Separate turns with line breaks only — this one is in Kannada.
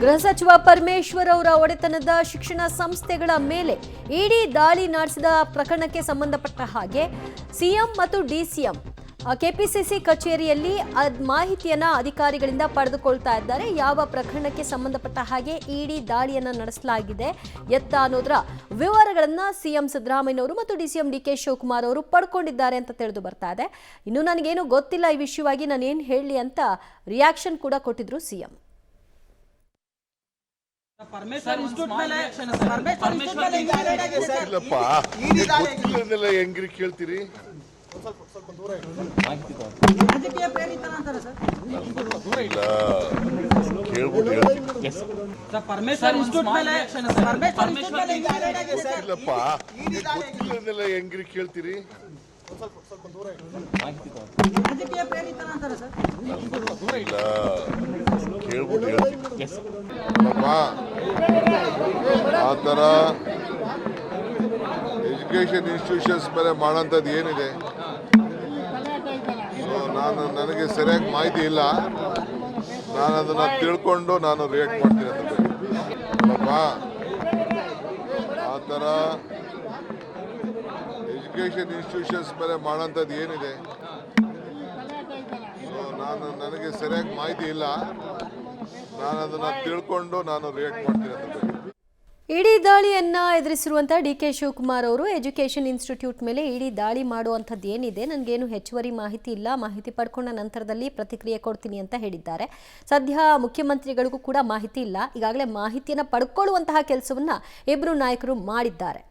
ಗೃಹ ಸಚಿವ ಪರಮೇಶ್ವರ್ ಅವರ ಒಡೆತನದ ಶಿಕ್ಷಣ ಸಂಸ್ಥೆಗಳ ಮೇಲೆ ಇಡಿ ದಾಳಿ ನಡೆಸಿದ ಪ್ರಕರಣಕ್ಕೆ ಸಂಬಂಧಪಟ್ಟ ಹಾಗೆ ಸಿಎಂ ಮತ್ತು ಡಿಸಿಎಂ ಕೆಪಿಸಿಸಿ ಕಚೇರಿಯಲ್ಲಿ ಮಾಹಿತಿಯನ್ನ ಅಧಿಕಾರಿಗಳಿಂದ ಪಡೆದುಕೊಳ್ತಾ ಇದ್ದಾರೆ. ಯಾವ ಪ್ರಕರಣಕ್ಕೆ ಸಂಬಂಧಪಟ್ಟ ಹಾಗೆ ಇಡಿ ದಾಳಿಯನ್ನ ನಡೆಸಲಾಗಿದೆ ಎತ್ತ ಅನ್ನೋದರ ವಿವರಗಳನ್ನ ಸಿಎಂ ಸಿದ್ದರಾಮಯ್ಯನವರು ಮತ್ತು ಡಿಸಿಎಂ ಡಿಕೆ ಶಿವಕುಮಾರ್ ಅವರು ಪಡ್ಕೊಂಡಿದ್ದಾರೆ ಅಂತ ತಿಳಿದು ಬರ್ತಾ ಇದೆ. ಇನ್ನು ನನಗೇನು ಗೊತ್ತಿಲ್ಲ ಈ ವಿಷಯವಾಗಿ ನಾನು ಏನು ಹೇಳಲಿ ಅಂತ ರಿಯಾಕ್ಷನ್ ಕೂಡ ಕೊಟ್ಟಿದ್ರು ಸಿಎಂ.
ಹೆಂಗ್ರಿ ಕೇಳ್ತೀರಿ? ಹೆಂಗ್ರಿ ಕೇಳ್ತೀರಿ? ಆ ಥರ ಎಜುಕೇಶನ್ ಇನ್ಸ್ಟಿಟ್ಯೂಷನ್ಸ್ ಮೇಲೆ ಮಾಡೋಂಥದ್ದು ಏನಿದೆ, ನನಗೆ ಸರಿಯಾಗಿ ಮಾಹಿತಿ ಇಲ್ಲ. ನಾನು ಅದನ್ನು ತಿಳ್ಕೊಂಡು ನಾನು ರಿಯಾಕ್ಟ್ ಮಾಡ್ತೀನಿ ಅಂತ. ಆ ಥರ ಎಜುಕೇಶನ್ ಇನ್ಸ್ಟಿಟ್ಯೂಷನ್ಸ್ ಮೇಲೆ ಮಾಡೋಂಥದ್ದು ಏನಿದೆ, ನನಗೆ ಸರಿಯಾಗಿ ಮಾಹಿತಿ ಇಲ್ಲ. ನಾನು ಅದನ್ನು ತಿಳ್ಕೊಂಡು ನಾನು ರಿಯಾಕ್ಟ್ ಮಾಡ್ತೀನಿ ಅಂತ.
ಇಡಿ ದಾಳಿಯನ್ನ ಎದುರಿಸಿರುವಂತಹ ಡಿಕೆ ಶಿವಕುಮಾರ್ ಅವರು ಎಜುಕೇಷನ್ ಇನ್ಸ್ಟಿಟ್ಯೂಟ್ ಮೇಲೆ ಇಡಿ ದಾಳಿ ಮಾಡುವಂಥದ್ದು ಏನಿದೆ, ನನಗೇನು ಹೆಚ್ಚುವರಿ ಮಾಹಿತಿ ಇಲ್ಲ, ಮಾಹಿತಿ ಪಡ್ಕೊಂಡ ನಂತರದಲ್ಲಿ ಪ್ರತಿಕ್ರಿಯೆ ಕೊಡ್ತೀನಿ ಅಂತ ಹೇಳಿದ್ದಾರೆ. ಸದ್ಯ ಮುಖ್ಯಮಂತ್ರಿಗಳಿಗೂ ಕೂಡ ಮಾಹಿತಿ ಇಲ್ಲ. ಈಗಾಗಲೇ ಮಾಹಿತಿಯನ್ನು ಪಡ್ಕೊಳ್ಳುವಂತಹ ಕೆಲಸವನ್ನ ಇಬ್ಬರು ನಾಯಕರು ಮಾಡಿದ್ದಾರೆ.